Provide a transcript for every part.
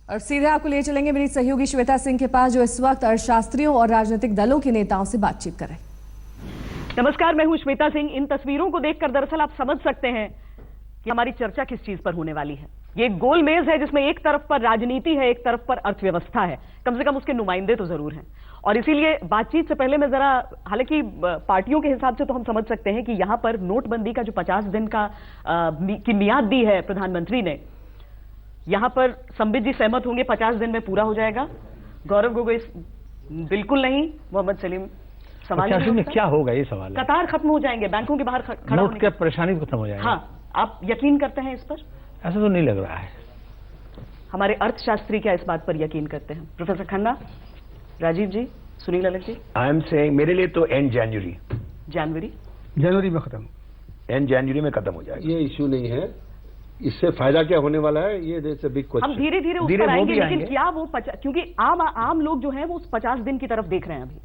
और सीधे आपको ले चलेंगे मेरी सहयोगी श्वेता सिंह के पास, जो इस वक्त अर्थशास्त्रियों और राजनीतिक दलों के नेताओं से बातचीत कर रहे हैं। नमस्कार, मैं हूं श्वेता सिंह। इन तस्वीरों को देखकर दरअसल आप समझ सकते हैं कि हमारी चर्चा किस चीज पर होने वाली है। ये एक गोल मेज है जिसमें एक तरफ पर राजनीति है, एक तरफ पर अर्थव्यवस्था है। कम से कम उसके नुमाइंदे तो जरूर हैं। और इसीलिए बातचीत से पहले मैं जरा, हालांकि पार्टियों के हिसाब से तो हम समझ सकते हैं कि यहां पर नोटबंदी का जो 50 दिन का की मियाद दी है प्रधानमंत्री ने, यहां पर संबित जी सहमत होंगे 50 दिन में पूरा हो जाएगा। गौरव गोगोई बिल्कुल नहीं। मोहम्मद सलीम सवाल 50 दिन में क्या होगा, ये सवाल है। कतार खत्म हो जाएंगे, बैंकों के बाहर खड़ा नोट क्या परेशानी खत्म हो जाएगा? हाँ, आप यकीन करते हैं इस पर? ऐसा तो नहीं लग रहा है। हमारे अर्थशास्त्री क्या इस बात पर यकीन करते हैं? प्रोफेसर खन्ना, राजीव जी, सुनील अलग जी। आई एम सेइंग मेरे लिए तो एंड जनवरी में खत्म, एंड जनवरी में खत्म हो जाएगा। ये इश्यू नहीं है। इससे फायदा क्या होने वाला है, ये बिग क्वेश्चन। हम धीरे धीरे उस पर आएंगे, लेकिन क्या वो क्योंकि आम लोग जो हैं वो उस 50 दिन की तरफ देख रहे हैं अभी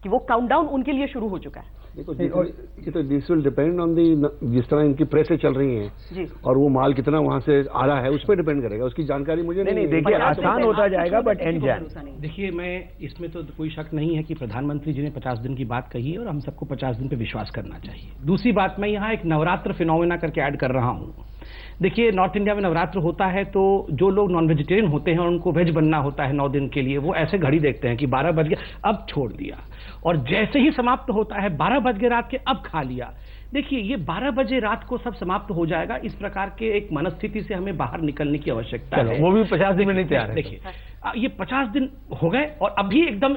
कि वो काउंटडाउन उनके लिए शुरू हो चुका है। देखो, ये तो this will depend on the, जिस तरह इनकी प्रेसें चल रही हैं जी, और वो माल कितना वहां से आ रहा है उस पर डिपेंड करेगा। उसकी जानकारी मुझे नहीं। देखिए, आसान होता जाएगा, बट एंड जैन। देखिए, मैं इसमें तो कोई शक नहीं है कि प्रधानमंत्री जी ने 50 दिन की बात कही है और हम सबको 50 दिन पे विश्वास करना चाहिए। दूसरी बात, मैं यहाँ एक नवरात्र फिनोमेना करके ऐड कर रहा हूँ। देखिए, नॉर्थ इंडिया में नवरात्र होता है तो जो लोग नॉन वेजिटेरियन होते हैं और उनको वेज बनना होता है 9 दिन के लिए, वो ऐसे घड़ी देखते हैं कि 12 बज गया, अब छोड़ दिया। और जैसे ही समाप्त होता है 12 बज गए रात के, अब खा लिया। देखिए, ये 12 बजे रात को सब समाप्त हो जाएगा। इस प्रकार के एक मनस्थिति से हमें बाहर निकलने की आवश्यकता है। वो भी 50 दिन में नहीं तैयार है। देखिए, ये 50 दिन हो गए और अभी एकदम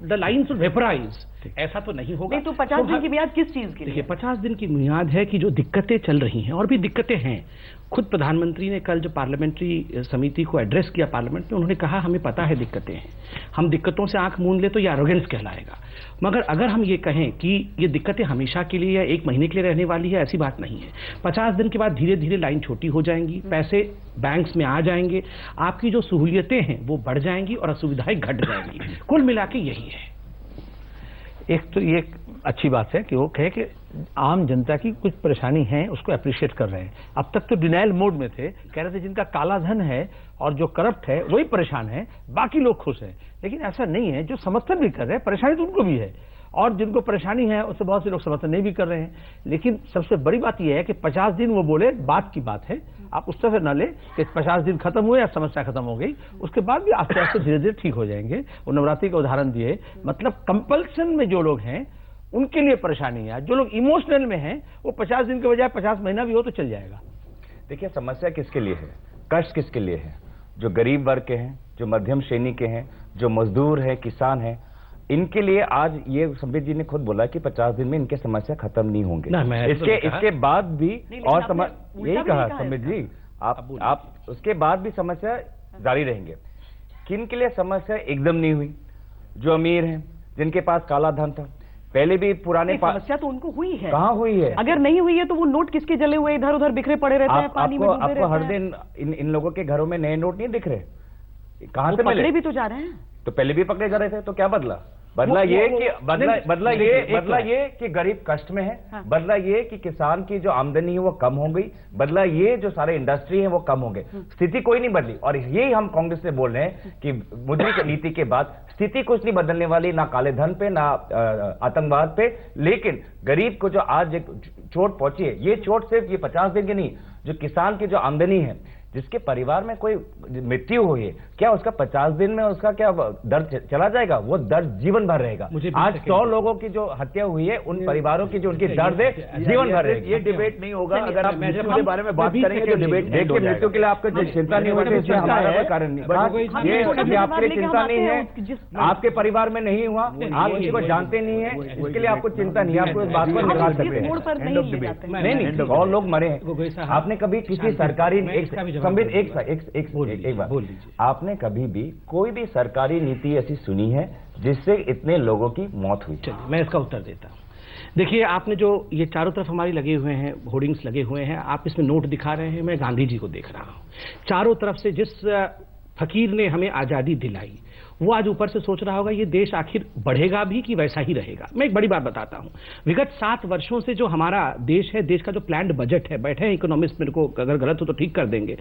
द लाइन्स वेपराइज, ऐसा तो नहीं होगा। नहीं तो 50 दिन की मियाद किस चीज की? देखिए, 50 दिन की मियाद है कि जो दिक्कतें चल रही हैं, और भी दिक्कतें हैं। खुद प्रधानमंत्री ने कल जो पार्लियामेंट्री समिति को एड्रेस किया पार्लियामेंट में, उन्होंने कहा हमें पता है दिक्कतें हैं, हम दिक्कतों से आंख मूंद ले तो ये एरोगेंस कहलाएगा। मगर अगर हम ये कहें कि ये दिक्कतें हमेशा के लिए या 1 महीने के लिए रहने वाली है, ऐसी बात नहीं है। 50 दिन के बाद धीरे धीरे लाइन छोटी हो जाएंगी, पैसे बैंक्स में आ जाएंगे, आपकी जो सहूलियतें हैं वो बढ़ जाएंगी और असुविधाएं घट जाएंगी। कुल मिला के यही है। एक तो ये अच्छी बात है कि वो कहे कि आम जनता की कुछ परेशानी है, उसको अप्रिशिएट कर रहे हैं। अब तक तो डिनाइल मोड में थे, कह रहे थे जिनका काला धन है और जो करप्ट है वही परेशान है, बाकी लोग खुश हैं। लेकिन ऐसा नहीं है। जो समर्थन भी कर रहे हैं, परेशानी तो उनको भी है, और जिनको परेशानी है उससे बहुत से लोग समर्थन नहीं भी कर रहे हैं। लेकिन सबसे बड़ी बात यह है कि 50 दिन वो बोले, बात की बात है। आप उस तरह से न ले कि 50 दिन खत्म हुए या समस्या खत्म हो गई, उसके बाद भी आस्ते आस्ते धीरे धीरे ठीक हो जाएंगे। वो नवरात्रि का उदाहरण दिए, मतलब कंपल्सन में जो लोग हैं उनके लिए परेशानी है। जो लोग इमोशनल में हैं वो 50 दिन के बजाय 50 महीना भी हो तो चल जाएगा। देखिए, समस्या किसके लिए है, कष्ट किसके लिए है? जो गरीब वर्ग के हैं, जो मध्यम श्रेणी के हैं, जो मजदूर हैं, किसान हैं, इनके लिए आज ये संबित जी ने खुद बोला कि 50 दिन में इनके समस्या खत्म नहीं होंगे। इसके बाद भी और यही कहा संबित जी, आप उसके बाद भी समस्या जारी रहेंगे। किन के लिए समस्या एकदम नहीं हुई? जो अमीर हैं, जिनके पास काला धन था, पहले भी पुराने समस्या तो उनको हुई है। कहाँ हुई है? अगर नहीं हुई है तो वो नोट किसके जले हुए इधर उधर बिखरे पड़े रहते हैं, पानी में डूबे रहते हैं। आपको हर दिन इन लोगों के घरों में नए नोट नहीं दिख रहे? कहां से पकड़े भी तो जा रहे हैं। तो पहले भी पकड़े जा रहे थे, तो क्या बदला? बदला ये कि गरीब कष्ट में है। हाँ। बदला ये कि किसान की जो आमदनी है वो कम हो गई। बदला ये जो सारे इंडस्ट्री है वो कम हो गए। स्थिति कोई नहीं बदली। और यही हम कांग्रेस से बोल रहे हैं कि मौद्रिक नीति के बाद स्थिति कुछ नहीं बदलने वाली, ना काले धन पे, ना आतंकवाद पे। लेकिन गरीब को जो आज एक चोट पहुंची है, ये चोट सिर्फ ये 50 दिन की नहीं, जो किसान की जो आमदनी है, जिसके परिवार में कोई मृत्यु हुई है, क्या उसका 50 दिन में उसका क्या दर्द चला जाएगा? वो दर्द जीवन भर रहेगा। आज 100 लोगों की जो हत्या हुई है, उन परिवारों की जो उनकी दर्द है, जीवन भर रहेगी। ये डिबेट नहीं होगा। अगर आप मृत्यु के बारे में बात करेंगे तो डिबेट देखिए, मृत्यु के लिए आपको चिंता नहीं होगी, इसमें हमारा कोई कारण नहीं। ये आपके लिए चिंता नहीं है, आपके परिवार में नहीं हुआ, आप किसी को जानते नहीं है, इसके लिए आपको चिंता नहीं है। आपको इस बात को निकाल सकते हैं। नहीं, और लोग मरे हैं। आपने कभी किसी सरकारी संबित एक बात, आपने कभी भी कोई भी सरकारी नीति ऐसी सुनी है जिससे इतने लोगों की मौत हुई? चलिए, मैं इसका उत्तर देता हूं। देखिए, आपने जो ये चारों तरफ हमारी लगे हुए हैं, होर्डिंग्स लगे हुए हैं, आप इसमें नोट दिखा रहे हैं, मैं गांधी जी को देख रहा हूं। चारों तरफ से जिस फकीर ने हमें आजादी दिलाई, वो आज ऊपर से सोच रहा होगा ये देश आखिर बढ़ेगा भी कि वैसा ही रहेगा। मैं एक बड़ी बात बताता हूं, विगत 7 वर्षों से जो हमारा देश है, देश का जो प्लान्ड बजट है, बैठे हैं इकोनॉमिस्ट, मेरे को अगर गलत हो तो ठीक कर देंगे,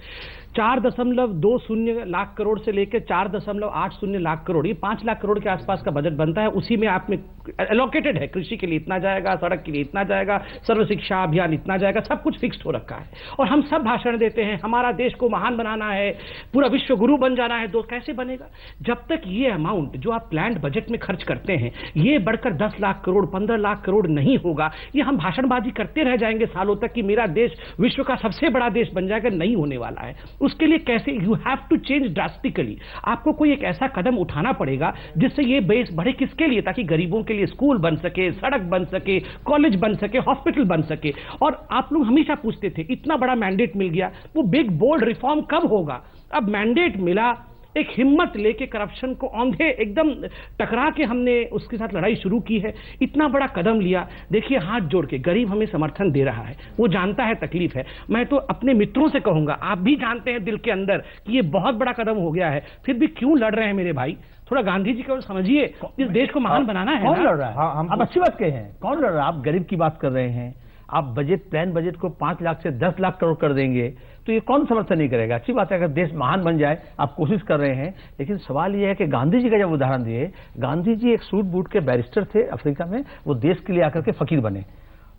4.20 लाख करोड़ से लेकर 4.80 लाख करोड़, ये 5 लाख करोड़ के आसपास का बजट बनता है। उसी में आप में एलोकेटेड है, कृषि के लिए इतना जाएगा, सड़क के लिए इतना जाएगा, सर्व शिक्षा अभियान इतना जाएगा, सब कुछ फिक्स्ड हो रखा है। और हम सब भाषण देते हैं हमारा देश को महान बनाना है, पूरा विश्व गुरु बन जाना है। तो कैसे बनेगा जब तक ये अमाउंट जो आप प्लान्ड बजट में खर्च करते हैं ये बढ़कर 10 लाख करोड़ 15 लाख करोड़ नहीं होगा। ये हम भाषणबाजी करते रह जाएंगे सालों तक कि मेरा देश विश्व का सबसे बड़ा देश बन जाएगा, नहीं होने वाला है। उसके लिए कैसे, you have to change drastically. आपको कोई एक ऐसा कदम उठाना पड़ेगा जिससे ये बेस बढ़े। किसके लिए? ताकि गरीबों के लिए स्कूल बन सके, सड़क बन सके, कॉलेज बन सके, हॉस्पिटल बन सके। और आप लोग हमेशा पूछते थे इतना बड़ा मैंडेट मिल गया, वो बिग बोल्ड रिफॉर्म कब होगा? अब मैंडेट मिला, एक हिम्मत लेके करप्शन को औंधे एकदम टकरा के हमने उसके साथ लड़ाई शुरू की है। इतना बड़ा कदम लिया। देखिए हाथ जोड़ के गरीब हमें समर्थन दे रहा है, वो जानता है तकलीफ है। मैं तो अपने मित्रों से कहूंगा, आप भी जानते हैं दिल के अंदर कि ये बहुत बड़ा कदम हो गया है, फिर भी क्यों लड़ रहे हैं मेरे भाई? थोड़ा गांधी जी को समझिए, इस देश को महान बनाना है। कौन लड़ रहा है? आप अच्छी बात कहे हैं, कौन लड़ रहा है? आप गरीब की बात कर रहे हैं, आप प्लान बजट को 5 लाख से 10 लाख करोड़ कर देंगे तो ये कौन समर्थन नहीं करेगा? अच्छी बात है अगर देश महान बन जाए, आप कोशिश कर रहे हैं। लेकिन सवाल ये है कि गांधी जी का जब उदाहरण दिए, गांधी जी एक सूट बूट के बैरिस्टर थे अफ्रीका में, वो देश के लिए आकर के फकीर बने।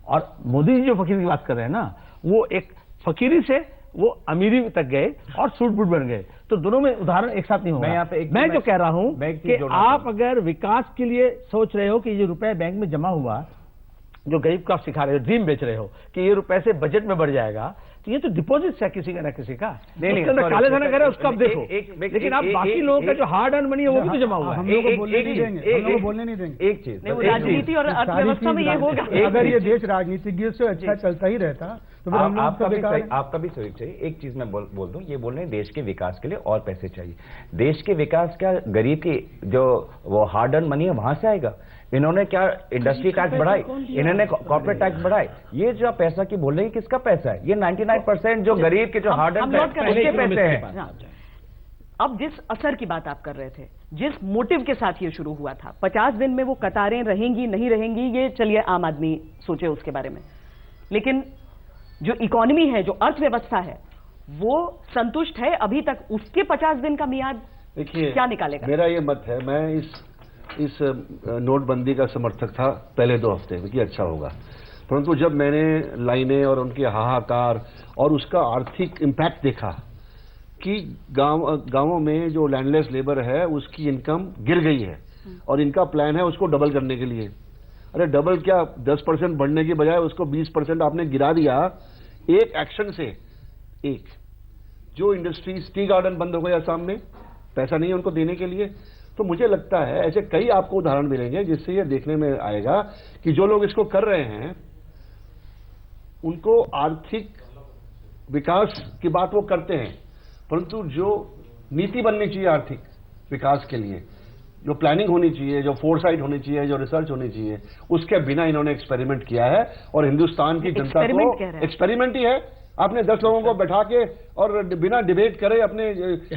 और मोदी जी जो फकीर की बात कर रहे हैं ना, वो एक फकीरी से वो अमीरी तक गए और सूट बूट बन गए। तो दोनों में उदाहरण एक साथ नहीं होगा। मैं जो कह रहा हूं कि आप अगर विकास के लिए सोच रहे हो कि ये रुपए बैंक में जमा हुआ, जो गरीब का आप सिखा रहे हो, ड्रीम बेच रहे हो कि ये रुपए से बजट में बढ़ जाएगा, तो ये तो डिपॉजिट है किसी का ना किसी का। नहीं, काले धन अगर है उसको आप देखो, लेकिन आप बाकी लोगों का जो हार्ड अर्न मनी है वो भी तो जमा हुआ है। हम लोग को बोलने नहीं देंगे। एक चीज, राजनीति और अर्थव्यवस्था में ये होगा। अगर ये देश राजनीतिज्ञ से अच्छा चलता ही रहता तो फिर हम लोग आपका भी सहयोग चाहिए। एक चीज मैं बोल दूं, ये बोल रहे हैं देश के विकास के लिए और पैसे चाहिए। देश के विकास क्या गरीब की जो वो हार्ड अर्न मनी है वहां से आएगा? इन्होंने क्या इंडस्ट्री टैक्स बढ़ाई, इन्होंने कॉर्पोरेट टैक्स बढ़ाए। ये जो पैसा की बोल रहे हैं किसका पैसा है? ये 99% जो गरीब के जो हार्ड अर्न उसके पैसे हैं। अब जिस असर की बात आप कर रहे थे, जिस मोटिव के साथ ये शुरू हुआ था, 50 दिन में वो कतारें रहेंगी नहीं रहेंगी, ये चलिए आम आदमी सोचे उसके बारे में। लेकिन जो इकोनॉमी है, जो अर्थव्यवस्था है, वो संतुष्ट है अभी तक? उसके 50 दिन का मियाद क्या निकालेगा? मेरा ये मत है, मैं इस नोटबंदी का समर्थक था पहले 2 हफ्ते में कि अच्छा होगा, परंतु जब मैंने लाइनें और उनके हाहाकार और उसका आर्थिक इम्पैक्ट देखा कि गांवों में जो लैंडलेस लेबर है उसकी इनकम गिर गई है और इनका प्लान है उसको डबल करने के लिए। अरे डबल क्या, 10% बढ़ने की बजाय उसको 20% आपने गिरा दिया एक एक्शन से। एक जो इंडस्ट्रीज, टी गार्डन बंद हो गए असम में, पैसा नहीं है उनको देने के लिए। तो मुझे लगता है ऐसे कई आपको उदाहरण मिलेंगे जिससे ये देखने में आएगा कि जो लोग इसको कर रहे हैं उनको आर्थिक विकास की बात वो करते हैं, परंतु जो नीति बननी चाहिए आर्थिक विकास के लिए, जो प्लानिंग होनी चाहिए, जो फोरसाइट होनी चाहिए, जो रिसर्च होनी चाहिए, उसके बिना इन्होंने एक्सपेरिमेंट किया है। और हिंदुस्तान की जनता को एक्सपेरिमेंट ही है। आपने 10 लोगों को बैठा के और बिना डिबेट करे अपने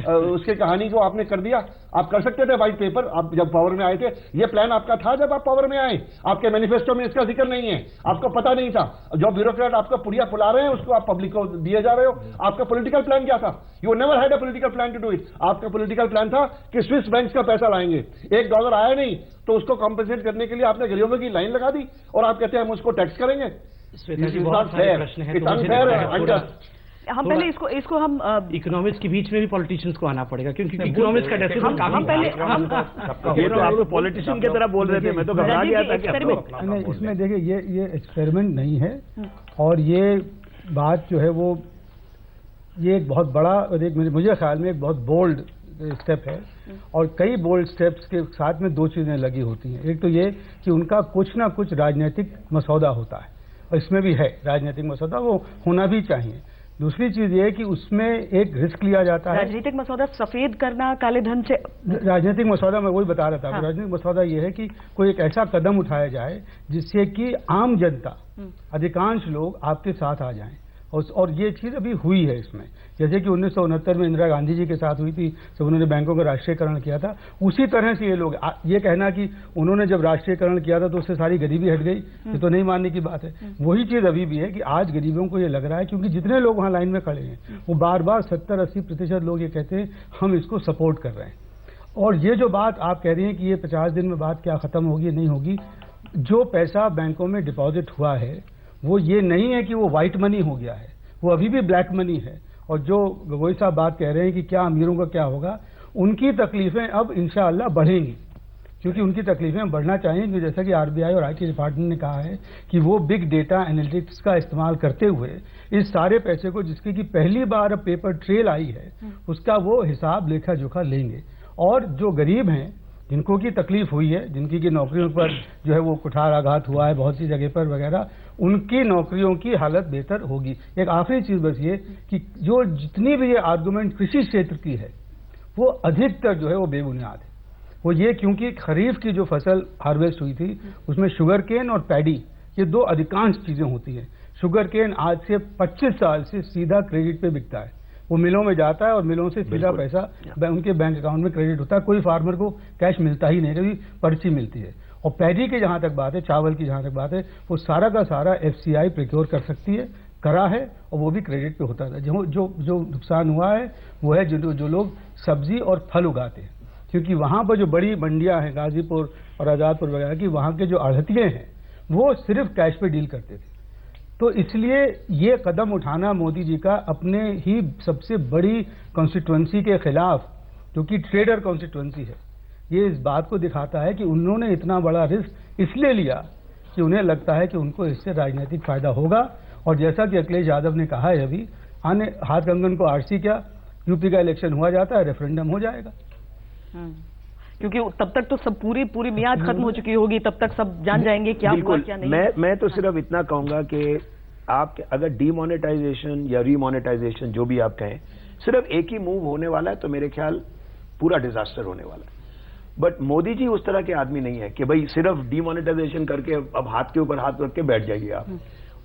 उसके कहानी को आपने कर दिया। आप कर सकते थे व्हाइट पेपर, आप जब पावर में आए थे, ये प्लान आपका था जब आप पावर में आए। आपके मैनिफेस्टो में इसका जिक्र नहीं है, आपको पता नहीं था। जो ब्यूरोक्रेट आपका पुड़िया फुला रहे हैं उसको आप पब्लिक को दिए जा रहे हो। आपका पॉलिटिकल प्लान क्या था? You never had a political plan to do it. आपका पॉलिटिकल प्लान था कि स्विस बैंक्स का पैसा लाएंगे, $1 आया नहीं तो उसको कॉम्पेंसेट करने के लिए आपने गरीबों की लाइन लगा दी और आप कहते हैं हम उसको टैक्स करेंगे। हम पहले इसको हम इकोनॉमिक्स के बीच में भी पॉलिटिशियंस को आना पड़ेगा, क्योंकि इकोनॉमिक्स का डेफिनेशन हम पहले पॉलिटिशियन की तरह बोल रहे थे, मैं तो घबरा गया था कि नहीं, इसमें देखिए ये एक्सपेरिमेंट नहीं है। और ये बात जो है वो ये एक बहुत बड़ा, मुझे ख्याल में एक बहुत बोल्ड स्टेप है। और कई बोल्ड स्टेप्स के साथ में 2 चीजें लगी होती हैं। एक तो ये कि उनका कुछ ना कुछ राजनीतिक मसौदा होता है, और इसमें भी है राजनीतिक मसौदा, वो होना भी चाहिए। दूसरी चीज ये कि उसमें एक रिस्क लिया जाता है। राजनीतिक मसौदा सफेद करना काले धन से, राजनीतिक मसौदा मैं वही बता रहा था। राजनीतिक मसौदा ये है कि कोई एक ऐसा कदम उठाया जाए जिससे कि आम जनता, अधिकांश लोग आपके साथ आ जाएं और ये चीज़ अभी हुई है इसमें, जैसे कि 1969 में इंदिरा गांधी जी के साथ हुई थी जब उन्होंने बैंकों का राष्ट्रीयकरण किया था, उसी तरह से ये लोग ये कहना कि उन्होंने जब राष्ट्रीयकरण किया था तो उससे सारी गरीबी हट गई, ये तो नहीं मानने की बात है। वही चीज़ अभी भी है कि आज गरीबों को ये लग रहा है, क्योंकि जितने लोग वहाँ लाइन में खड़े हैं वो बार बार 70-80% लोग ये कहते हैं हम इसको सपोर्ट कर रहे हैं। और ये जो बात आप कह रही हैं कि ये 50 दिन में बात क्या ख़त्म होगी नहीं होगी, जो पैसा बैंकों में डिपॉजिट हुआ है वो ये नहीं है कि वो वाइट मनी हो गया है, वो अभी भी ब्लैक मनी है। और जो गगोई साहब बात कह रहे हैं कि क्या अमीरों का क्या होगा, उनकी तकलीफें अब इंशाअल्लाह बढ़ेंगी, क्योंकि उनकी तकलीफें बढ़ना चाहिए, क्योंकि जैसा कि आरबीआई और आईटी डिपार्टमेंट ने कहा है कि वो बिग डेटा एनालिटिक्स का इस्तेमाल करते हुए इस सारे पैसे को, जिसकी कि पहली बार अब पेपर ट्रेल आई है, उसका वो हिसाब लेखा जोखा लेंगे। और जो गरीब हैं, जिनको की तकलीफ हुई है, जिनकी की नौकरियों पर जो है वो कुठाराघात हुआ है बहुत सी जगह पर वगैरह, उनकी नौकरियों की हालत बेहतर होगी। एक आखिरी चीज बस ये कि जो जितनी भी ये आर्गुमेंट कृषि क्षेत्र की है वो अधिकतर जो है वो बेबुनियाद है। वो ये क्योंकि खरीफ की जो फसल हार्वेस्ट हुई थी उसमें शुगर केन और पैडी, ये दो अधिकांश चीजें होती हैं। शुगर केन आज से 25 साल से सीधा क्रेडिट पे बिकता है, वो मिलों में जाता है और मिलों से सीधा पैसा उनके बैंक अकाउंट में क्रेडिट होता है, कोई फार्मर को कैश मिलता ही नहीं, कभी पर्ची मिलती है। और पैडी की जहां तक बात है, चावल की जहां तक बात है, वो सारा का सारा एफसीआई प्रिक्योर कर सकती है, करा है, और वो भी क्रेडिट पे होता था। जो नुकसान हुआ है वो है जो लोग सब्जी और फल उगाते हैं, क्योंकि वहां पर जो बड़ी मंडियां हैं गाजीपुर और आजादपुर वगैरह की, वहां के जो आढ़तिये हैं वो सिर्फ कैश पे डील करते थे। तो इसलिए ये कदम उठाना मोदी जी का अपने ही सबसे बड़ी कॉन्स्टिट्यूएंसी के खिलाफ, जो कि ट्रेडर कॉन्स्टिट्यूएंसी है, ये इस बात को दिखाता है कि उन्होंने इतना बड़ा रिस्क इसलिए लिया कि उन्हें लगता है कि उनको इससे राजनीतिक फायदा होगा। और जैसा कि अखिलेश यादव ने कहा है, अभी आने हाथ कंगन को आरसी क्या, यूपी का इलेक्शन हुआ जाता है, रेफरेंडम हो जाएगा, क्योंकि तब तक तो सब पूरी मियाद खत्म हो चुकी होगी, तब तक सब जान जाएंगे क्या हुआ क्या नहीं। मैं तो सिर्फ इतना कहूंगा कि आप अगर डीमोनेटाइजेशन या रीमोनेटाइजेशन जो भी आप कहें, सिर्फ एक ही मूव होने वाला है तो मेरे ख्याल पूरा डिजास्टर होने वाला है। बट मोदी जी उस तरह के आदमी नहीं है कि भाई सिर्फ डीमोनेटाइजेशन करके अब हाथ के ऊपर हाथ रख के बैठ जाइए आप।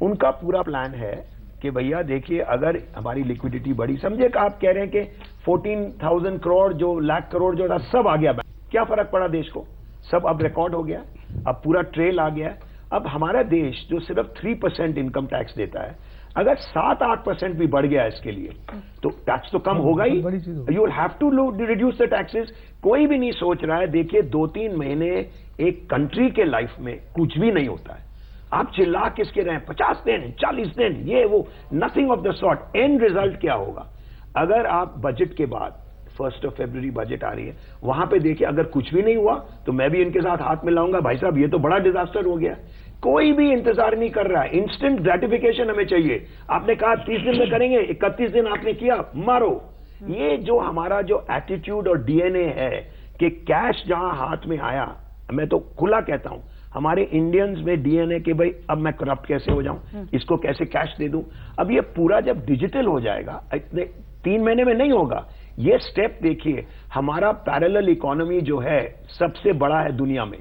उनका पूरा प्लान है कि भैया देखिए, अगर हमारी लिक्विडिटी बढ़ी, समझे कि आप कह रहे हैं कि 14,000 करोड़ जो लाख करोड़ जो था सब आ गया, क्या फर्क पड़ा देश को, सब अब रिकॉर्ड हो गया, अब पूरा ट्रेल आ गया। अब हमारा देश जो सिर्फ 3% इनकम टैक्स देता है, अगर 7-8% भी बढ़ गया इसके लिए तो टैक्स तो कम होगा ही। You will have to reduce the taxes. कोई भी नहीं सोच रहा है। देखिए 2-3 महीने एक कंट्री के लाइफ में कुछ भी नहीं होता है। आप चिल्ला किसके रहे, 50 दिन 40 दिन ये वो, nothing of the sort. And result क्या होगा? अगर आप बजट के बाद 1 फरवरी बजट आ रही है, वहां पे देखिए अगर कुछ भी नहीं हुआ तो मैं भी इनके साथ हाथ मिलाऊंगा, भाई साहब ये तो बड़ा डिजास्टर हो गया। कोई भी इंतजार नहीं कर रहा है, इंस्टेंट ग्रेटिफिकेशन हमें चाहिए। आपने कहा 30 दिन में करेंगे, 31 दिन आपने किया, मारो। ये जो हमारा जो एटीट्यूड और डीएनए है कि कैश जहां हाथ में आया, मैं तो खुला कहता हूं हमारे इंडियंस में डीएनए के भाई अब मैं करप्ट कैसे हो जाऊं, इसको कैसे कैश दे दूं। अब ये पूरा जब डिजिटल हो जाएगा, इतने 3 महीने में नहीं होगा। ये स्टेप देखिए, हमारा पैरेलल इकोनॉमी जो है सबसे बड़ा है दुनिया में।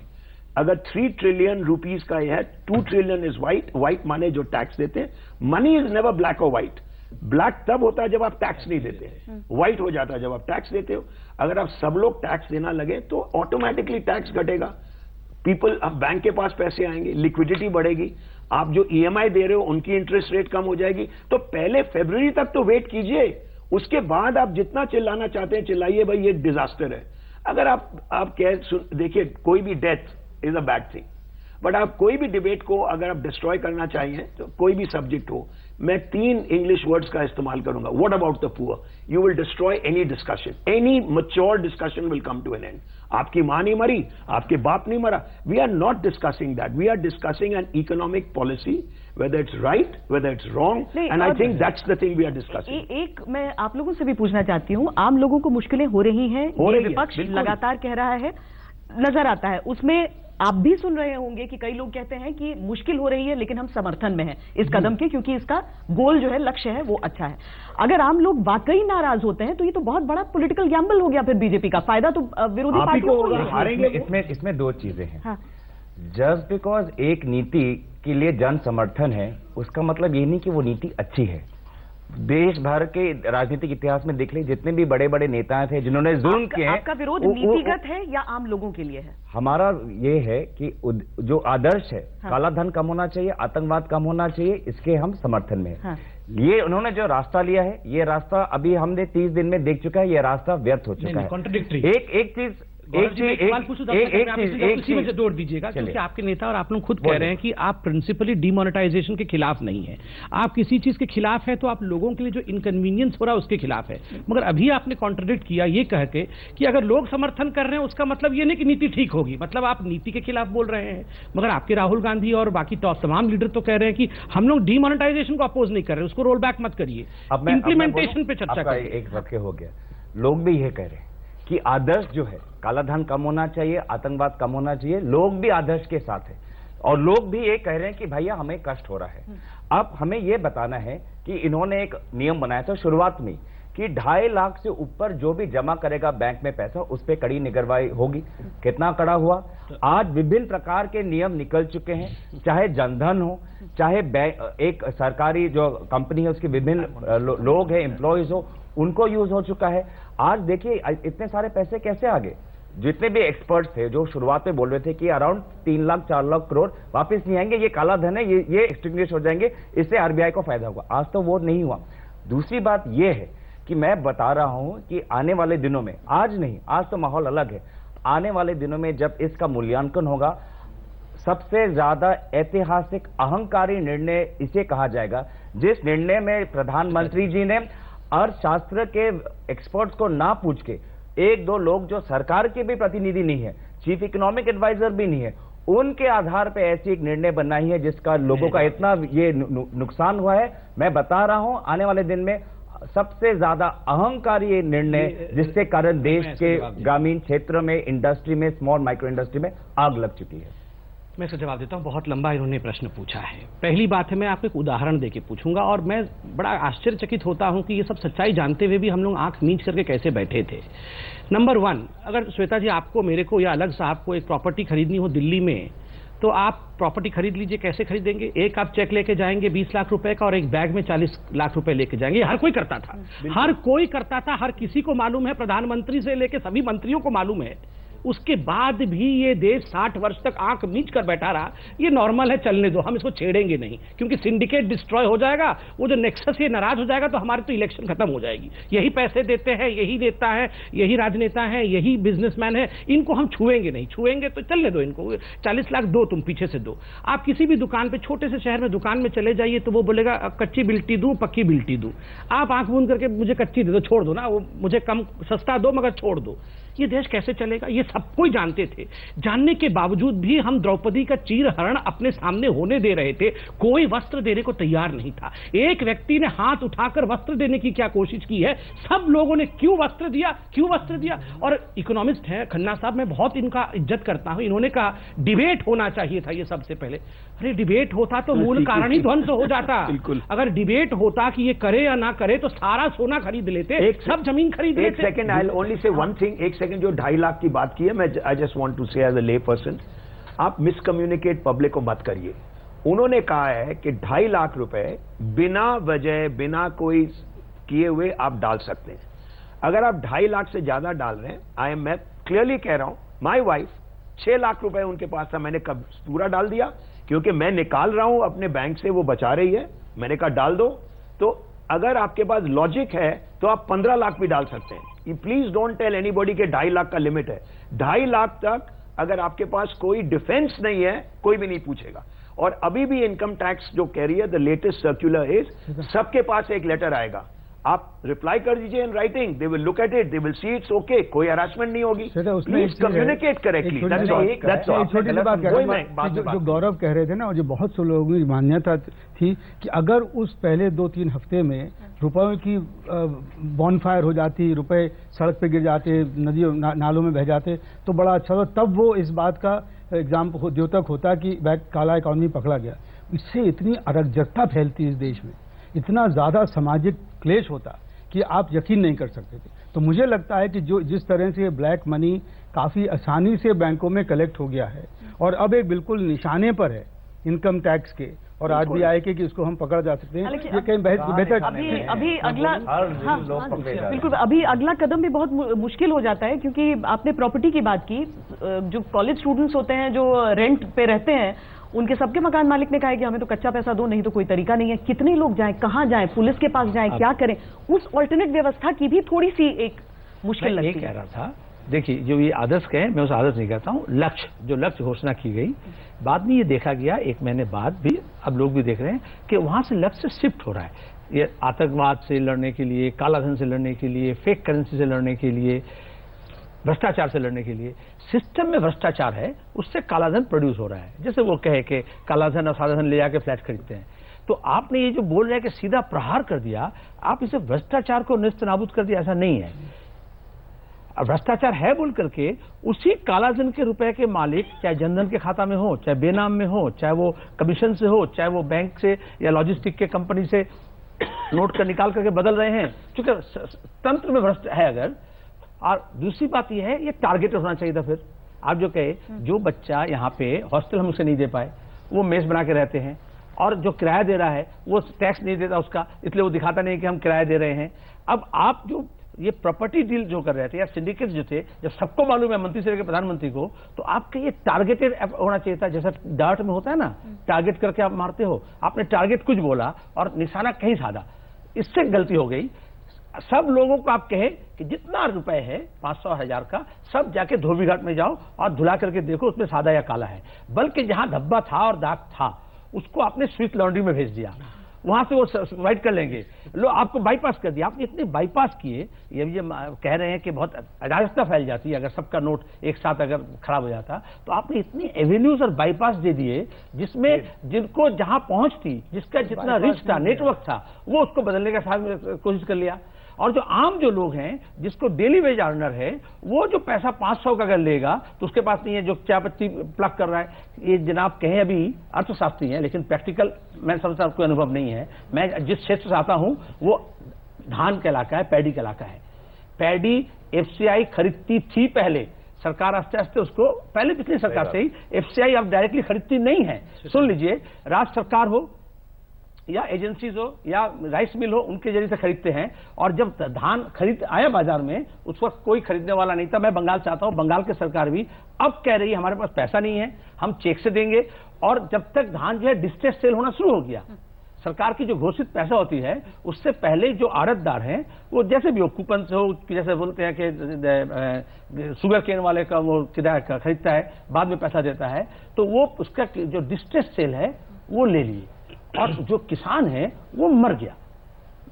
अगर 3 ट्रिलियन रुपीस का यह है, 2 ट्रिलियन इज व्हाइट। व्हाइट माने जो टैक्स देते हैं। मनी इज नेवर ब्लैक और व्हाइट। ब्लैक तब होता है जब आप टैक्स नहीं देते, व्हाइट हो जाता है जब आप टैक्स देते हो। अगर आप सब लोग टैक्स देना लगे तो ऑटोमेटिकली टैक्स घटेगा, पीपल, अब बैंक के पास पैसे आएंगे, लिक्विडिटी बढ़ेगी, आप जो ईएमआई दे रहे हो उनकी इंटरेस्ट रेट कम हो जाएगी। तो पहले फरवरी तक तो वेट कीजिए, उसके बाद आप जितना चिल्लाना चाहते हैं चिल्लाइए, भाई ये डिजास्टर है। अगर आप देखिए, कोई भी death is a bad thing, but आप कोई भी डिबेट को अगर आप डिस्ट्रॉय करना चाहिए तो कोई भी सब्जेक्ट हो, मैं 3 इंग्लिश वर्ड्स का इस्तेमाल करूंगा। What about the poor? You will destroy any discussion, any mature discussion will come to an end. आपकी मां नहीं मरी, आपके बाप नहीं मरा, we are not discussing that, we are discussing an economic policy, whether it's right, whether it's wrong, and I think that's the thing we are discussing. एक मैं आप लोगों से भी पूछना चाहती हूँ, आम लोगों को मुश्किलें हो रही हैं, ये विपक्ष लगातार कह रहा है, नजर आता है, उसमें आप भी सुन रहे होंगे कि कई लोग कहते हैं कि मुश्किल हो रही है लेकिन हम समर्थन में हैं इस कदम के, क्योंकि इसका गोल जो है, लक्ष्य है, वो अच्छा है। अगर आम लोग वाकई नाराज होते हैं तो ये तो बहुत बड़ा पॉलिटिकल गैम्बल हो गया फिर बीजेपी का। फायदा तो विरोधी पार्टियों को होगा। इसमें 2 चीजें हैं। जस्ट बिकॉज एक नीति के लिए जन समर्थन है, उसका मतलब ये नहीं कि वो नीति अच्छी है। देश भर के राजनीतिक इतिहास में देख ले, जितने भी बड़े बड़े नेता थे जिन्होंने जुल्म किए हैं, आपका विरोध नीतिगत है या आम लोगों के लिए है? हमारा ये है कि जो आदर्श है, काला धन कम होना चाहिए, आतंकवाद कम होना चाहिए, इसके हम समर्थन में हैं। ये उन्होंने जो रास्ता लिया है, ये रास्ता अभी हमने 30 दिन में देख चुका है, ये रास्ता व्यर्थ हो चुका है। कॉन्ट्रडिक्टरी। एक चीज जोड़ दीजिएगा, क्योंकि आपके नेता और आप लोग खुद कह रहे हैं कि आप प्रिंसिपली डिमोनेटाइजेशन के खिलाफ नहीं है। आप किसी चीज के खिलाफ है तो आप लोगों के लिए जो इनकन्वीनियंस हो रहा है उसके खिलाफ है। मगर अभी आपने कॉन्ट्रडिक्ट किया ये कह के कि अगर लोग समर्थन कर रहे हैं उसका मतलब ये नहीं कि नीति ठीक होगी, मतलब आप नीति के खिलाफ बोल रहे हैं। मगर आपके राहुल गांधी और बाकी तमाम लीडर तो कह रहे हैं कि हम लोग डिमोनेटाइजेशन को अपोज नहीं कर रहे, उसको रोल बैक मत करिए, इंप्लीमेंटेशन पे चर्चा करिए। एक वाक्य हो गया, लोग भी ये कह रहे हैं कि आदर्श जो है, काला धन कम होना चाहिए, आतंकवाद कम होना चाहिए, लोग भी आदर्श के साथ हैं और लोग भी ये कह रहे हैं कि भैया हमें कष्ट हो रहा है। अब हमें ये बताना है कि इन्होंने एक नियम बनाया था शुरुआत में कि 2.5 लाख से ऊपर जो भी जमा करेगा बैंक में पैसा, उस पर कड़ी निगरानी होगी। कितना कड़ा हुआ? आज विभिन्न प्रकार के नियम निकल चुके हैं, चाहे जनधन हो, चाहे एक सरकारी जो कंपनी है उसके विभिन्न लोग हैं, एम्प्लॉयज हो, उनको यूज हो चुका है। आज देखिए इतने सारे पैसे कैसे आ गए। जितने भी एक्सपर्ट्स थे जो शुरुआत में बोल रहे थे कि अराउंड 3 लाख 4 लाख करोड़ वापस नहीं आएंगे, ये काला धन है, ये एक्सटिंग्विश हो जाएंगे, इससे आरबीआई को फायदा होगा। आज तो वो नहीं हुआ। दूसरी बात ये है कि मैं बता रहा हूं कि आने वाले दिनों में, आज नहीं, आज तो माहौल अलग है, आने वाले दिनों में जब इसका मूल्यांकन होगा, सबसे ज्यादा ऐतिहासिक अहंकारी निर्णय इसे कहा जाएगा जिस निर्णय में प्रधानमंत्री जी ने अर्थशास्त्र के एक्सपर्ट्स को ना पूछ के, 1-2 लोग जो सरकार के भी प्रतिनिधि नहीं है, चीफ इकोनॉमिक एडवाइजर भी नहीं है, उनके आधार पे ऐसी एक निर्णय बनाई है जिसका लोगों का इतना ये नुकसान हुआ है। मैं बता रहा हूं आने वाले दिन में सबसे ज्यादा अहंकारी निर्णय जिसके कारण देश के ग्रामीण क्षेत्र में, इंडस्ट्री में, स्मॉल माइक्रो इंडस्ट्री में आग लग चुकी है। मैं इसका जवाब देता हूं। बहुत लंबा इन्होंने प्रश्न पूछा है। पहली बात है, मैं आपको एक उदाहरण देके पूछूंगा और मैं बड़ा आश्चर्यचकित होता हूं कि ये सब सच्चाई जानते हुए भी हम लोग आंख मींच करके कैसे बैठे थे। नंबर 1, अगर श्वेता जी आपको, मेरे को या अलग साहब को एक प्रॉपर्टी खरीदनी हो दिल्ली में, तो आप प्रॉपर्टी खरीद लीजिए। कैसे खरीदेंगे? एक आप चेक लेके जाएंगे 20 लाख रुपए का और एक बैग में 40 लाख रुपए लेके जाएंगे। हर कोई करता था, हर कोई करता था, हर किसी को मालूम है, प्रधानमंत्री से लेके सभी मंत्रियों को मालूम है। उसके बाद भी ये देश 60 वर्ष तक आंख मींच कर बैठा रहा। ये नॉर्मल है, चलने दो, हम इसको छेड़ेंगे नहीं, क्योंकि सिंडिकेट डिस्ट्रॉय हो जाएगा, वो जो नेक्सस ये नाराज हो जाएगा तो हमारी तो इलेक्शन खत्म हो जाएगी। यही पैसे देते हैं, यही देता है, यही राजनेता है, यही बिजनेसमैन है, इनको हम छुएंगे नहीं। छुएंगे तो चलने दो इनको, 40 लाख दो, तुम पीछे से दो। आप किसी भी दुकान पे, छोटे से शहर में दुकान में चले जाइए तो वो बोलेगा कच्ची बिल्टी दूं, पक्की बिल्टी दूं। आप आंख बंद करके मुझे कच्ची दे दो, छोड़ दो ना, वो मुझे कम सस्ता दो मगर छोड़ दो। ये देश कैसे चलेगा? ये सब कोई जानते थे। जानने के बावजूद भी हम द्रौपदी का चीरहरण अपने सामने होने दे रहे थे। कोई वस्त्र देने को तैयार नहीं था। एक व्यक्ति ने हाथ उठाकर वस्त्र देने की क्या कोशिश की है? सब लोगों ने क्यों वस्त्र दिया, क्यों वस्त्र दिया? और इकोनॉमिस्ट है खन्ना साहब, मैं बहुत इनका इज्जत करता हूं। इन्होंने कहा डिबेट होना चाहिए था ये सबसे पहले। अरे डिबेट होता तो मूल कारण ही ध्वंस हो जाता। अगर डिबेट होता कि ये करे या ना करे तो सारा सोना खरीद लेते, सब जमीन खरीद लेते। एक second, I will only say one thing. एक सेकंड, जो 2.5 लाख की बात की है, मैं आई जस्ट वांट टू से एज अ ले पर्सन, आप मिसकम्युनिकेट पब्लिक को मत करिए। उन्होंने कहा है कि 2.5 लाख रुपए बिना वजह, बिना कोई किए हुए आप डाल सकते हैं। अगर आप 2.5 लाख से ज्यादा डाल रहे हैं, मैं क्लियरली कह रहा हूं, माई वाइफ 6 लाख रुपए उनके पास था, मैंने कब पूरा डाल दिया, क्योंकि मैं निकाल रहा हूं अपने बैंक से, वो बचा रही है, मैंने कहा डाल दो। तो अगर आपके पास लॉजिक है तो आप 15 लाख भी डाल सकते हैं। प्लीज डोंट टेल एनीबॉडी के 2.5 लाख का लिमिट है। 2.5 लाख तक अगर आपके पास कोई डिफेंस नहीं है, कोई भी नहीं पूछेगा। और अभी भी इनकम टैक्स जो कह रही है, द लेटेस्ट सर्कुलर इज, सबके पास एक लेटर आएगा, आप रिप्लाई कर दीजिए in writing, they will look at it, they will see it's okay, कोई हरासमेंट नहीं होगी। Please communicate correctly. छोटी सी बात जो गौरव कह रहे थे ना, और जो बहुत से लोगों की मान्यता थी कि अगर उस पहले 2-3 हफ्ते में रुपयों की बॉनफायर हो जाती, रुपए सड़क पे गिर जाते, नदियों नालों में बह जाते तो बड़ा अच्छा होता, तब वो इस बात का एग्जाम्पल द्योतक होता कि काला इकॉनमी पकड़ा गया। इससे इतनी अराजकता फैलती इस देश में, इतना ज्यादा सामाजिक क्लेश होता कि आप यकीन नहीं कर सकते थे। तो मुझे लगता है कि जो जिस तरह से ब्लैक मनी काफी आसानी से बैंकों में कलेक्ट हो गया है और अब एक बिल्कुल निशाने पर है इनकम टैक्स के, और आज भी आए कि इसको हम पकड़ जा सकते हैं। लेकिन ये कहीं बेहतर अभी अगला बिल्कुल अभी अगला कदम भी बहुत मुश्किल हो जाता है, क्योंकि आपने प्रॉपर्टी की बात की। जो कॉलेज स्टूडेंट्स होते हैं जो रेंट पे रहते हैं, उनके सबके मकान मालिक ने कहा है कि हमें तो कच्चा पैसा दो, नहीं तो कोई तरीका नहीं है। कितने लोग जाएं, कहां जाएं, पुलिस के पास जाएं, क्या करें? उस ऑल्टरनेट व्यवस्था की भी थोड़ी सी एक मुश्किल लगती है। कह रहा था, देखिए जो ये आदर्श कहे, मैं उस आदर्श नहीं कहता हूँ, जो लक्ष्य घोषणा की गई, बाद में ये देखा गया 1 महीने बाद भी, अब लोग भी देख रहे हैं कि वहां से लक्ष्य शिफ्ट हो रहा है। ये आतंकवाद से लड़ने के लिए, कालाधन से लड़ने के लिए, फेक करेंसी से लड़ने के लिए, भ्रष्टाचार से लड़ने के लिए, सिस्टम में भ्रष्टाचार है, उससे कालाधन प्रोड्यूस हो रहा है। जैसे वो कहे कि कालाधन और साधाधन ले जाके फ्लैट खरीदते हैं, तो आपने ये जो बोल रहे हैं कि सीधा प्रहार कर दिया, आप इसे भ्रष्टाचार को निस्तनाबूद कर दिया, ऐसा नहीं है। भ्रष्टाचार है बोल करके उसी कालाधन के रुपए के मालिक, चाहे जनधन के खाता में हो, चाहे बेनाम में हो, चाहे वो कमीशन से हो, चाहे वो बैंक से या लॉजिस्टिक के कंपनी से नोट कर निकाल करके बदल रहे हैं, क्योंकि तंत्र में भ्रष्ट है अगर। और दूसरी बात यह है, ये टारगेटेड होना चाहिए था। फिर आप जो कहे, जो बच्चा यहाँ पे हॉस्टल हम उसे नहीं दे पाए, वो मेस बना के रहते हैं, और जो किराया दे रहा है वो टैक्स नहीं देता उसका, इसलिए वो दिखाता नहीं कि हम किराया दे रहे हैं। अब आप जो ये प्रॉपर्टी डील जो कर रहे थे या सिंडिकेट जो थे, जब सबको मालूम है, मंत्री से लेकर प्रधानमंत्री को, तो आपके ये टारगेटेड होना चाहिए था। जैसा डार्ट में होता है ना, टारगेट करके आप मारते हो, आपने टारगेट कुछ बोला और निशाना कहीं साधा, इससे गलती हो गई। सब लोगों को आप कहे कि जितना रुपए है 500-1000 का, सब जाके धोबी घाट में जाओ और धुला करके देखो उसमें सादा या काला है। बल्कि जहां धब्बा था और दाग था, उसको आपने स्विच लॉन्ड्री में भेज दिया, वहां से वो वाइट कर लेंगे। लो, आपको बाईपास कर दिया। आपने इतने बाईपास किए, ये कह रहे हैं कि बहुत अराजकता फैल जाती है अगर सबका नोट एक साथ अगर खराब हो जाता, तो आपने इतनी एवेन्यूज और बाईपास दे दिए जिसमें जिनको जहां पहुंच थी, जिसका जितना रिच था, नेटवर्क था, वो उसको बदलने का कोशिश कर लिया। और जो आम जो लोग हैं, जिसको डेली वेज अर्नर है, वो जो पैसा 500 का अगर लेगा तो उसके पास नहीं है, जो चाय पत्ती प्लग कर रहा है। ये जनाब कहें अभी अर्थशास्त्री हैं, लेकिन प्रैक्टिकल मैं समझता कोई अनुभव नहीं है। मैं जिस क्षेत्र से आता हूं वो धान का इलाका है, पैडी का इलाका है। पैडी एफसीआई खरीदती थी पहले, सरकार आस्ते आस्ते उसको, पहले पिछली सरकार से ही एफसीआई अब डायरेक्टली खरीदती नहीं है। सुन लीजिए, राज्य सरकार हो या एजेंसीज हो या राइस मिल हो, उनके जरिए से खरीदते हैं। और जब धान खरीद आया बाजार में, उस वक्त कोई खरीदने वाला नहीं था। मैं बंगाल से आता हूं, बंगाल की सरकार भी अब कह रही है हमारे पास पैसा नहीं है, हम चेक से देंगे। और जब तक धान जो है डिस्ट्रेस सेल होना शुरू हो गया, सरकार की जो घोषित पैसा होती है, उससे पहले जो आड़तदार हैं, वो जैसे भी हो, कूपन से हो, जैसे बोलते हैं कि शुगर केन वाले का वो किराया खरीदता है, बाद में पैसा देता है, तो वो उसका जो डिस्ट्रेस सेल है वो ले लिए, और जो किसान है वो मर गया।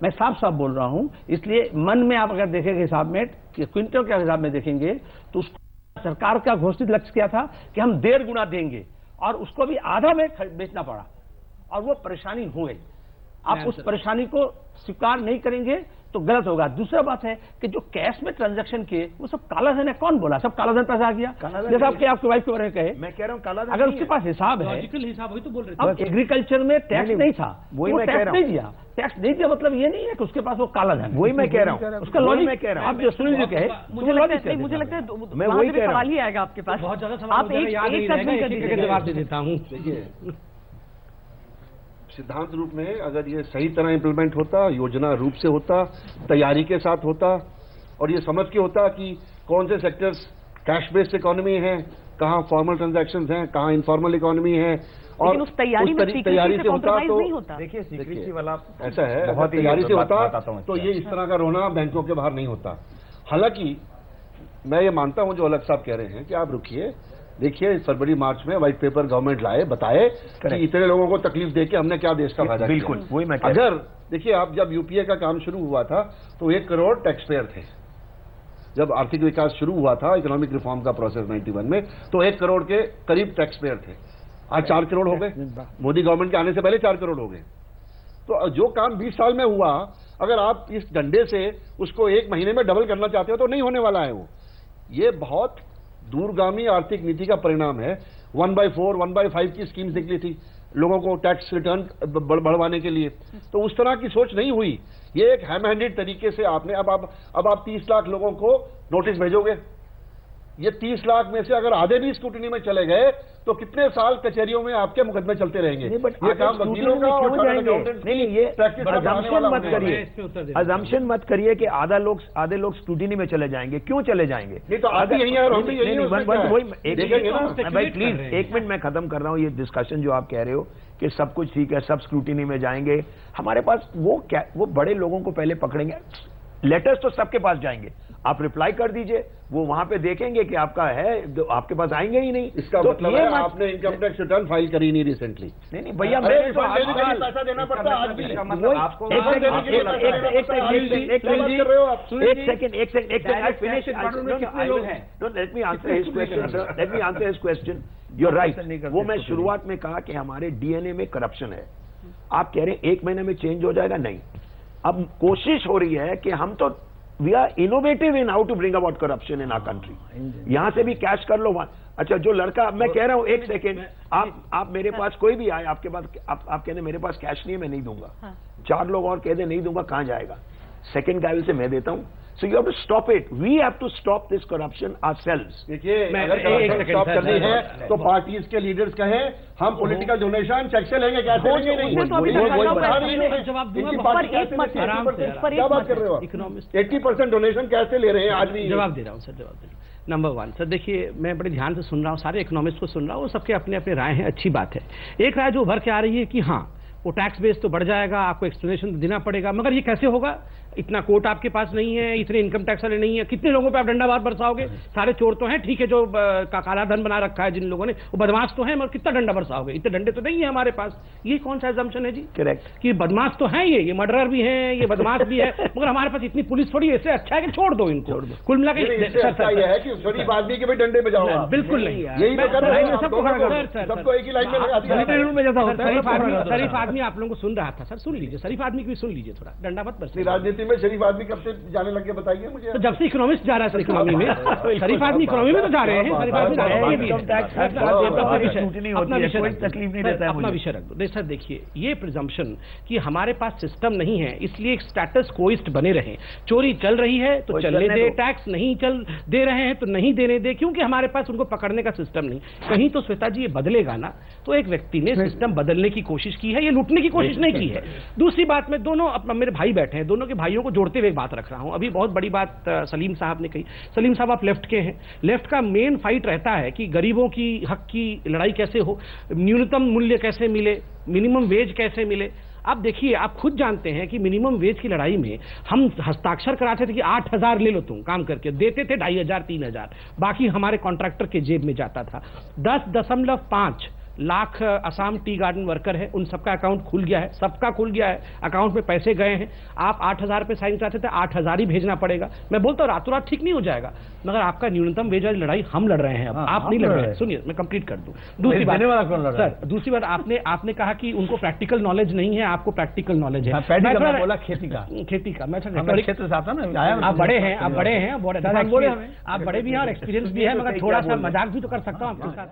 मैं साफ साफ बोल रहा हूं। इसलिए मन में आप अगर देखेंगे हिसाब में, क्विंटल के हिसाब में देखेंगे, तो उसको सरकार का घोषित लक्ष्य क्या था कि हम 1.5 गुना देंगे, और उसको भी आधा में बेचना पड़ा, और वो परेशानी हो गई। आप उस परेशानी को स्वीकार नहीं करेंगे तो गलत होगा। दूसरा बात है कि जो कैश में ट्रांजैक्शन किए वो सब कालाधन है। कौन बोला सब कालाधन पैसा आ गया? जैसे आपकी वाइफ के बारे में कहे, मैं कह रहा हूँ कालाधन अगर उसके पास हिसाब है, लॉजिकल हिसाब वही तो बोल रहे थे। अब एग्रीकल्चर में टैक्स नहीं था, वही वो मैं कह टैक्स रहा नहीं हूँ। दिया। टैक्स नहीं दिया मतलब ये नहीं है कि उसके पास वो कालाधन, वही मैं कह रहा हूँ, उसका लॉजिक मैं कह रहा हूँ। आप जो सुनील जी कहे, मुझे लगता है मैं वही कह रहा हूं। सवाल ही आएगा आपके पास। बहुत ज्यादा सवाल आप एक शब्द में कर दीजिए, जवाब दे देता हूँ। देखिए, सिद्धांत रूप में अगर ये सही तरह इंप्लीमेंट होता, योजना रूप से होता, तैयारी के साथ होता, और ये समझ के होता कि कौन से सेक्टर्स कैश बेस्ड इकोनॉमी है, कहाँ फॉर्मल ट्रांजैक्शंस हैं, कहाँ इनफॉर्मल इकोनॉमी है, और लेकिन उस तैयारी में तैयारी से होता तो नहीं होता। देखिए सीक्रेसी वाला ऐसा है, अगर बहुत ही तैयारी से बात होता बताता हूं तो ये इस तरह का रोना बैंकों के बाहर नहीं होता। हालांकि मैं ये मानता हूं जो अलग साहब कह रहे हैं कि आप रुकिए, देखिए फरवरी मार्च में व्हाइट पेपर गवर्नमेंट लाए, बताए कि इतने लोगों को तकलीफ देके हमने क्या देश का फायदा किया। बिल्कुल वही मैं अगर देखिए, आप जब यूपीए का काम शुरू हुआ था तो 1 करोड़ टैक्स पेयर थे। जब आर्थिक विकास शुरू हुआ था, इकोनॉमिक रिफॉर्म का प्रोसेस 91 में, तो 1 करोड़ के करीब टैक्स पेयर थे। आज 4 करोड़ हो गए, मोदी गवर्नमेंट के आने से पहले 4 करोड़ हो गए। तो जो काम 20 साल में हुआ, अगर आप इस डंडे से उसको 1 महीने में डबल करना चाहते हो तो नहीं होने वाला है। वो ये बहुत दूरगामी आर्थिक नीति का परिणाम है। 1/4, 1/5 की स्कीम्स निकली थी लोगों को टैक्स रिटर्न बढ़वाने के लिए, तो उस तरह की सोच नहीं हुई। ये एक हैम हैंडेड तरीके से आपने अब आप 30 लाख लोगों को नोटिस भेजोगे, ये 30 लाख में से अगर आधे भी स्क्रूटिनी में चले गए तो कितने साल कचहरियों में आपके मुकदमे चलते रहेंगे? नहीं, बट ये काम वकीलों का और चार्टर्ड अकाउंटेंट्स की ये प्रैक्टिस का बनाने अजम्पशन वाला मत होने वाला है। करिए, अजम्पशन मत करिए कि आधे लोग स्क्रूटिनी में चले जाएंगे। क्यों चले जाएंगे? नहीं तो आप भी यही है और हम भी यही हैं, उसमें क्या है? देखेंगे ना। भाई प्लीज 1 मिनट मैं खत्म कर रहा हूँ ये डिस्कशन जो आप कह रहे हो कि सब कुछ ठीक है, सब स्क्रूटिनी में जाएंगे। हमारे पास वो बड़े लोगों को पहले पकड़ेंगे। लेटर्स तो सबके पास जाएंगे, आप रिप्लाई कर दीजिए, वो वहां पे देखेंगे कि आपका है, आपके पास आएंगे ही नहीं। इसका तो मतलब है आपने इनकम टैक्स रिटर्न फाइल करी नहीं रिसेंटली। नहीं भैया, मैं पैसा देना पड़ता है आज भी। एक second let me answer his question. You right, वो मैं शुरुआत में कहा कि हमारे डीएनए में करप्शन है। आप कह रहे हैं 1 महीने में चेंज हो जाएगा, नहीं। अब कोशिश हो रही है कि हम तो we are innovative in how to bring about corruption in our country. यहां से भी कैश कर लो। अच्छा, जो लड़का, मैं कह रहा हूं 1 सेकेंड, आप मेरे पास कोई भी आए, आपके पास आप कहने मेरे पास कैश नहीं है, मैं नहीं दूंगा। 4 लोग और कह दे नहीं दूंगा, कहां जाएगा? सेकेंड गाय से मैं देता हूं। So you have to stop it. We have to stop this corruption ourselves. देखिए, अगर करप्शन स्टॉप करनी है तो पार्टीज के लीडर्स कहें हम पॉलिटिकल डोनेशन चेक से लेंगे, कैसे लेंगे? नहीं, क्या बात कर रहे हो? 80% डोनेशन कैसे ले रहे हैं आज भी? जवाब दे रहा हूँ सर, जवाब दे रहा हूँ। नंबर 1 सर, देखिए मैं बड़े ध्यान से सुन रहा हूँ, सारे इकोनॉमिस्ट को सुन रहा हूँ, सबके अपने अपने राय हैं, अच्छी बात है। एक राय जो उभर के आ रही है कि हाँ वो टैक्स बेस तो बढ़ जाएगा, आपको एक्सप्लेनेशन देना पड़ेगा, मगर ये कैसे होगा? इतना कोर्ट आपके पास नहीं है, इतने इनकम टैक्स वाले नहीं है, कितने लोगों पे आप डंडाबाज बरसाओगे? सारे चोर तो हैं, ठीक है, जो काला धन बना रखा है जिन लोगों ने, वो बदमाश तो हैं, मगर कितना डंडा बरसाओगे? इतने डंडे तो नहीं है हमारे पास। ये कौन सा assumption है जी? करेक्ट, कि बदमाश तो हैं, ये मर्डरर भी हैं, ये बदमाश भी है, मगर हमारे पास इतनी पुलिस थोड़ी, इससे अच्छा है कि छोड़ दो इनको। कुल मिला के अच्छा ये है कि शरीफ आदमी के भी डंडे पे जाओ। बिल्कुल नहीं, यही तो कर रहे हैं, सबको एक ही लाइन में लगा दिया। शरीफ आदमी आप लोगों को सुन रहा था सर, सुन लीजिए, शरीफ आदमी की भी सुन लीजिए, थोड़ा डंडा मत बरसाइए। राजनीति में शरीफ आदमी कब से जाने लगे बताइए मुझे? तो जब से इकोनॉमिस्ट जा रहा है सर इकोनॉमी में, शरीफ आदमी इकोनॉमी में तो जा रहे हैं। शरीफ आदमी अपना विषय रख दो। सर देखिए, ये प्रिजम्पशन कि हमारे पास सिस्टम नहीं है इसलिए एक स्टेटस कोइस्ट बने रहे, चोरी चल रही है तो चलने दे, टैक्स नहीं चल दे रहे हैं तो नहीं देने दे, क्योंकि हमारे पास उनको पकड़ने का सिस्टम नहीं। कहीं तो श्वेता जी ये बदलेगा ना। तो एक व्यक्ति ने सिस्टम बदलने की कोशिश की है, ये लूटने की कोशिश नहीं की है। दूसरी बात, मैं दोनों अपना, मेरे भाई बैठे हैं, दोनों के भाइयों को जोड़ते हुए बात रख रहा हूं। अभी बहुत बड़ी बात सलीम साहब ने कही। सलीम साहब आप लेफ्ट के हैं, लेफ्ट का मेन फाइट रहता है कि गरीबों की हक की लड़ाई कैसे हो, न्यूनतम मूल्य कैसे मिले, मिनिमम वेज कैसे मिले। आप देखिए, आप खुद जानते हैं कि मिनिमम वेज की लड़ाई में हम हस्ताक्षर कराते थे कि 8,000 ले लो तुम काम करके, देते थे 2,500 3,000, बाकी हमारे कॉन्ट्रैक्टर के जेब में जाता था। 10.5 lakh Assam tea garden worker है, उन सबका अकाउंट खुल गया है, सबका खुल गया है, अकाउंट में पैसे गए हैं। आप 8,000 पे साइन चाहते थे, 8,000 ही भेजना पड़ेगा। मैं बोलता हूँ रातों रात ठीक नहीं हो जाएगा, मगर आपका न्यूनतम वेज वाली लड़ाई हम लड़ रहे हैं, अब आप नहीं लड़ रहे हैं। सुनिए मैं कंप्लीट कर दूं। दूसरी बात सर, दूसरी बात आपने कहा कि उनको प्रैक्टिकल नॉलेज नहीं है, आपको प्रैक्टिकल नॉलेज है। बोला खेती का मैं क्षेत्र से आता ना, आप बड़े हैं, आप बड़े भी हैं और एक्सपीरियंस भी है, मगर थोड़ा सा मजाक भी तो कर सकता हूँ आपके साथ।